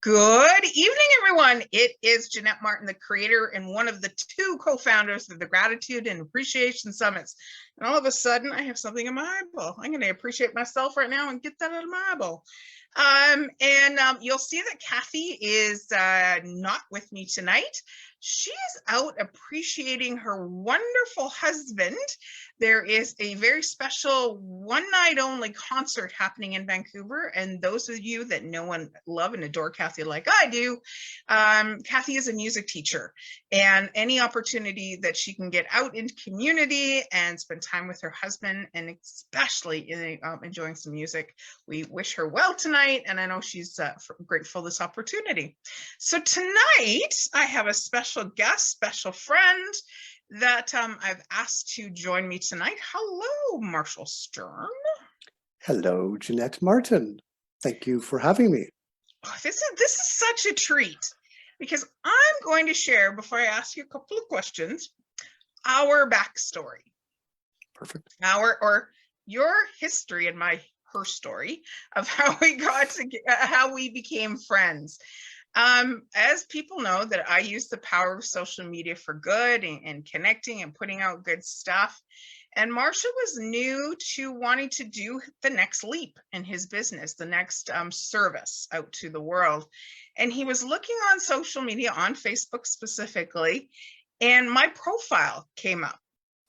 Good evening, everyone. It is Jeanette Martin, the creator and one of the two co-founders of the Gratitude and Appreciation Summits. And all of a sudden, I have something in my eyeball. I'm going to appreciate myself right now and get that out of my eyeball. You'll see that Kathy is not with me tonight. She is out appreciating her wonderful husband. There is a very special one-night-only concert happening in Vancouver. And those of you that know and love and adore Kathy like I do, Kathy is a music teacher. And any opportunity that she can get out into community and spend time with her husband, and especially enjoying some music, we wish her well tonight. And I know she's grateful for this opportunity. So tonight, I have a special guest, special friend that I've asked to join me tonight. Hello, Marshall Stern. Hello, Jeanette Martin. Thank you for having me. Oh, this is such a treat because I'm going to share, before I ask you a couple of questions, our backstory. Perfect. Or your history and her story of how we became friends. As people know that I use the power of social media for good and connecting and putting out good stuff. And Marshall was new to wanting to do the next leap in his business, the next service out to the world. And he was looking on social media, on Facebook specifically, and my profile came up.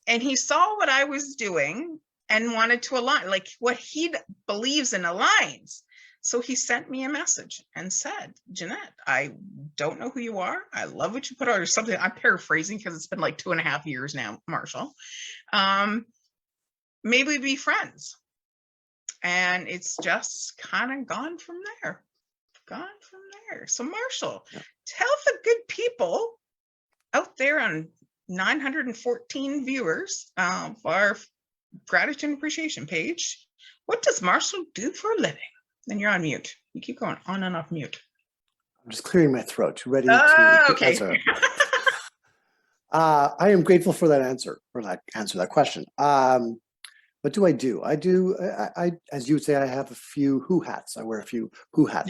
And he saw what I was doing and wanted to align, like what he believes in aligns. So he sent me a message and said, Jeanette, I don't know who you are. I love what you put out, or something. I'm paraphrasing because it's been like 2.5 years now, Marshall. Maybe we be friends. And it's just kind of gone from there. So Marshall, tell the good people out there on 914 viewers of our Gratitude and Appreciation page, what does Marshall do for a living? Then you're on mute. You keep going on and off mute. I'm just clearing my throat. Ready to answer. I am grateful for that answer, that question. What do? I as you would say, I have a few who hats. I wear a few who hats.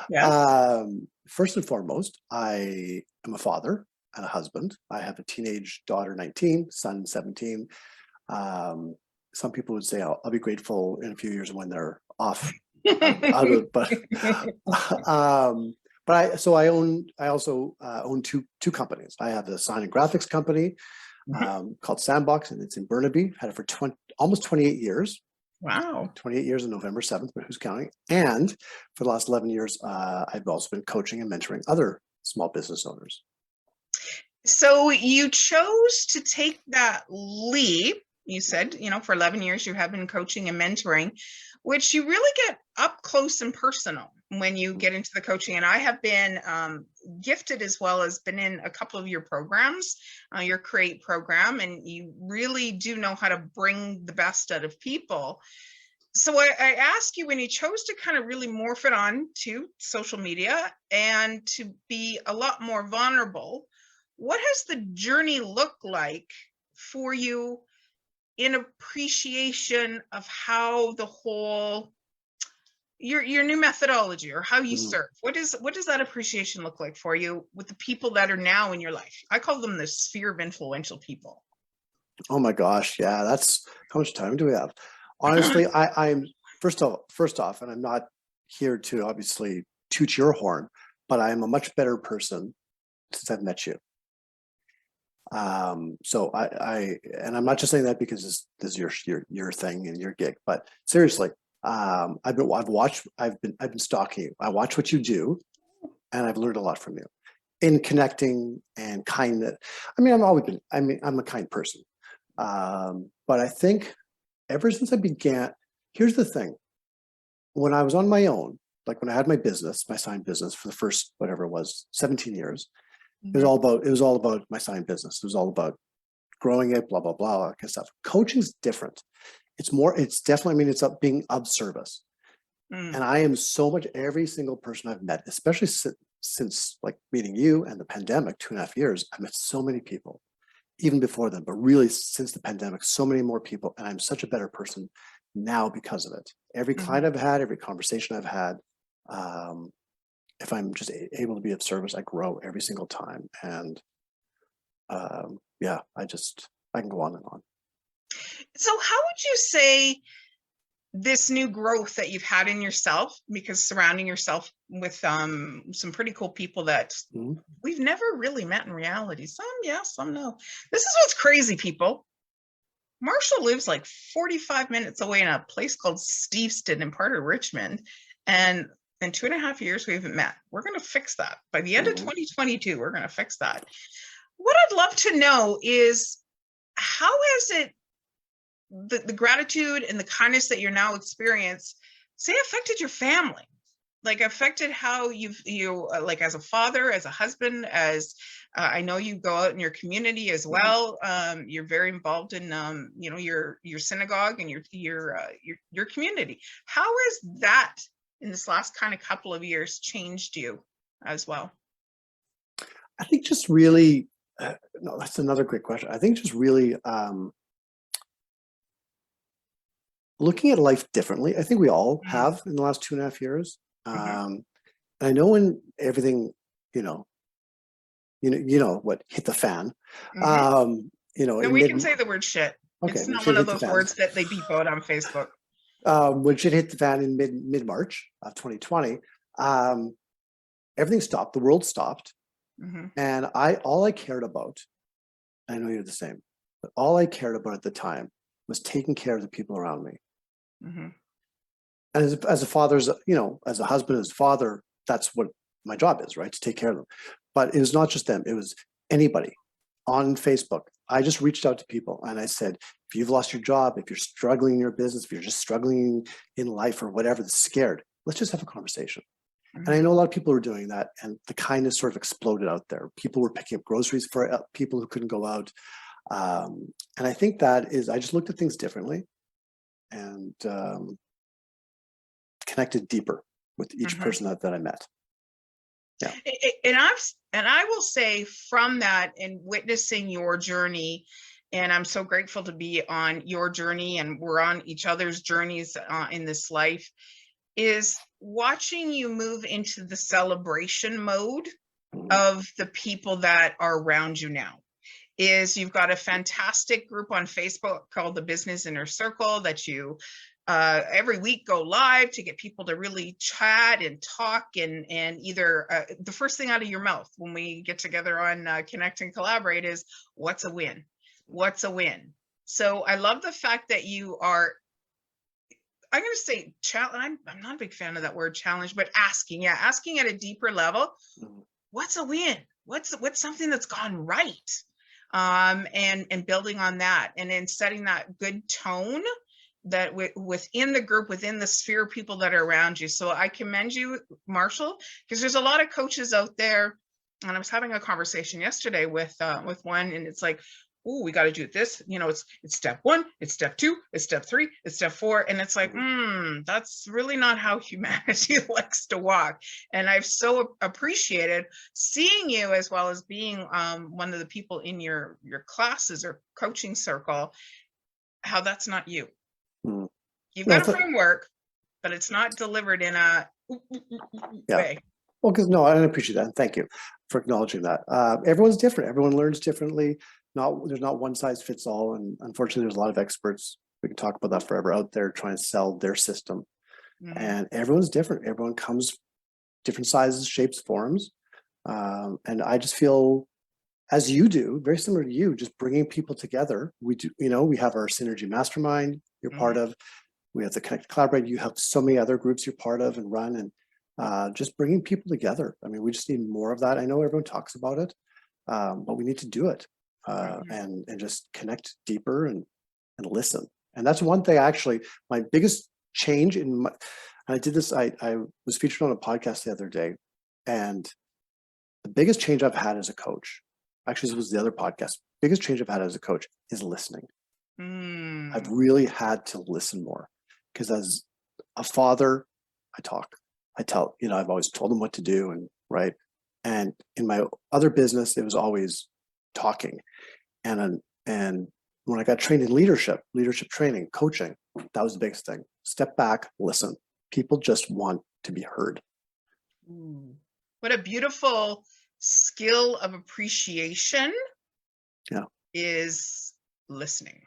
Yes. First and foremost, I am a father and a husband. I have a teenage daughter, 19, son, 17. Some people would say I'll be grateful in a few years when they're off. But I also own two companies. I have a sign and graphics company called Sandbox, and it's in Burnaby. Had it for almost 28 years. Wow. 28 years on November 7th, but who's counting? And for the last 11 years, I've also been coaching and mentoring other small business owners. So you chose to take that leap. You said, for 11 years you have been coaching and mentoring, which you really get up close and personal when you get into the coaching. And I have been gifted, as well as been in a couple of your programs, your Create program, and you really do know how to bring the best out of people. So I ask you, when you chose to kind of really morph it on to social media and to be a lot more vulnerable, what has the journey looked like for you in appreciation of how the whole your new methodology, or how you serve? What does that appreciation look like for you with the people that are now in your life? I call them the sphere of influential people. Oh my gosh, yeah, that's how much time do we have? Honestly, I'm first off, and I'm not here to obviously toot your horn, but I am a much better person since I've met you. So and I'm not just saying that because this is your thing and your gig, but seriously, I've been stalking you. I watch what you do, and I've learned a lot from you in connecting and kindness. I mean, I'm a kind person. But I think ever since I began, here's the thing. When I was on my own, like when I had my business, my sign business for the first, whatever it was, 17 years, it was all about my sign business. It was all about growing it, blah, blah, blah, all that kind of stuff. Coaching's different. It's definitely, it's up being of service. And I am so much, every single person I've met, especially since like meeting you and the pandemic, 2.5 years, I met so many people, even before then, but really since the pandemic, so many more people. And I'm such a better person now because of it. Every client I've had, every conversation I've had, if I'm just able to be of service, I grow every single time. And yeah, I can go on and on. So how would you say this new growth that you've had in yourself, because surrounding yourself with some pretty cool people that we've never really met in reality, some yes, some no. This is what's crazy, people. Marshall lives like 45 minutes away in a place called Steveston in part of Richmond. And in 2.5 years, we haven't met. We're going to fix that. By the end of 2022, we're going to fix that. What I'd love to know is, how has it, the gratitude and the kindness that you're now experience, say, affected your family? Like affected how you like as a father, as a husband, as I know you go out in your community as well. You're very involved in your synagogue and your community. How has that in this last kind of couple of years changed you as well? I think just really, no, that's another great question. I think just really looking at life differently. I think we all have in the last 2.5 years. And I know when everything, you know what hit the fan. No, we can say the word shit. Okay, it's not one of those words that they beep out on Facebook. When shit hit the fan in mid-March of 2020, everything stopped. The world stopped, and all I cared about, I know you're the same, but all I cared about at the time was taking care of the people around me. And as a father, as a husband, as a father, that's what my job is, right? To take care of them. But it was not just them. It was anybody on Facebook. I just reached out to people and I said, if you've lost your job, if you're struggling in your business, if you're just struggling in life or whatever, scared, let's just have a conversation. And I know a lot of people were doing that, and the kindness sort of exploded out there. People were picking up groceries for people who couldn't go out. And I think that is, I just looked at things differently and connected deeper with each person that I met. Yeah. And I will say from that and witnessing your journey, and I'm so grateful to be on your journey, and we're on each other's journeys in this life, is watching you move into the celebration mode of the people that are around you now. Is you've got a fantastic group on Facebook called the Business Inner Circle that you every week go live to get people to really chat and talk, and either the first thing out of your mouth when we get together on Connect and Collaborate is, what's a win? What's a win? So I love the fact that you are, I'm going to say challenge. I'm not a big fan of that word challenge, but asking at a deeper level. What's a win? What's something that's gone right? And building on that, and then setting that good tone that within the group, within the sphere of people that are around you. So I commend you, Marshall, because there's a lot of coaches out there. And I was having a conversation yesterday with one, and it's like, oh, we got to do this. It's step 1, it's step 2, it's step 3, it's step 4. And it's like, that's really not how humanity likes to walk. And I've so appreciated seeing you, as well as being one of the people in your classes or coaching circle, how that's not you. You've got a framework, but it's not delivered in a way. Well, because I appreciate that. And thank you for acknowledging that. Everyone's different. Everyone learns differently. There's not one size fits all. And unfortunately, there's a lot of experts, we can talk about that forever, out there trying to sell their system. And everyone's different. Everyone comes different sizes, shapes, forms. And I just feel, as you do, very similar to you, just bringing people together. We do, we have our Synergy Mastermind you're part of. We have the Connect Collaborate. You have so many other groups you're part of and run, and just bringing people together. I mean, we just need more of that. I know everyone talks about it, but we need to do it and just connect deeper and listen. And that's one thing, actually, my biggest change and I did this, I was featured on a podcast the other day, and the biggest change I've had as a coach, actually, this was the other podcast, biggest change I've had as a coach is listening. I've really had to listen more, because as a father, I talk, I tell, I've always told them what to do, and right. And in my other business, it was always talking. And when I got trained in leadership training, coaching, that was the biggest thing. Step back, listen. People just want to be heard. What a beautiful skill of appreciation. Yeah. Is listening.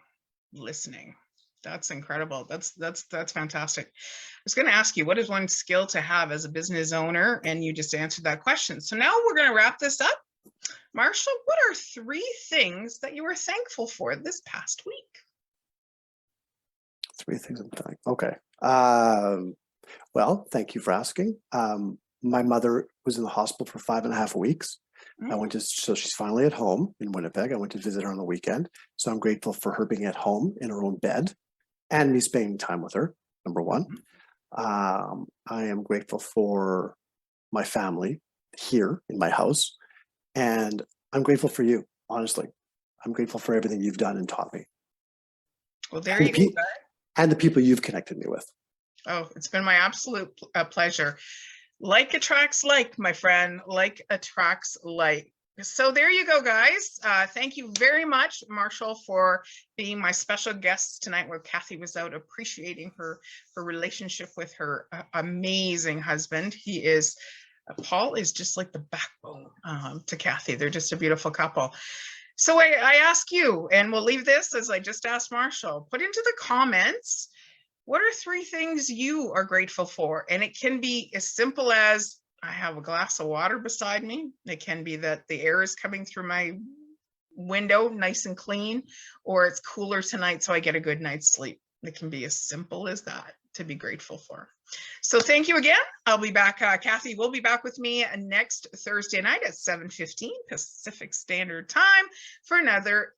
That's incredible. That's fantastic. I was going to ask you, what is one skill to have as a business owner? And you just answered that question. So now we're going to wrap this up. Marshall, what are 3 things that you were thankful for this past week? 3 things I'm thankful. Okay. Well, thank you for asking. My mother was in the hospital for 5.5 weeks. So she's finally at home in Winnipeg. I went to visit her on the weekend. So I'm grateful for her being at home in her own bed and me spending time with her, number one. I am grateful for my family here in my house. And I'm grateful for you, honestly. I'm grateful for everything you've done and taught me. Well, there you go. And the people you've connected me with. Oh, it's been my absolute pleasure. Like attracts like, my friend, like attracts like. So there you go, guys. Thank you very much, Marshall, for being my special guest tonight where Kathy was out, appreciating her relationship with her amazing husband. Paul is just like the backbone to Kathy. They're just a beautiful couple. So I ask you, and we'll leave this as I just asked Marshall, put into the comments, what are 3 things you are grateful for? And it can be as simple as I have a glass of water beside me. It can be that the air is coming through my window nice and clean, or it's cooler tonight so I get a good night's sleep. It can be as simple as that to be grateful for. So thank you again. I'll be back. Kathy will be back with me next Thursday night at 7:15 Pacific Standard Time for another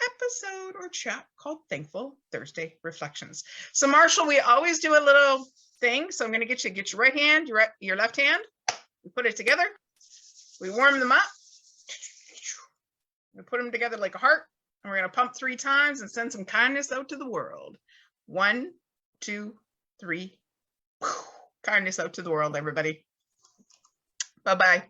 episode or chat called Thankful Thursday Reflections. So Marshall, we always do a little thing. So I'm going to get your right hand, your left hand. We put it together. We warm them up. We put them together like a heart. And we're going to pump 3 times and send some kindness out to the world. 1, 2, 3. Kindness out to the world, everybody. Bye-bye.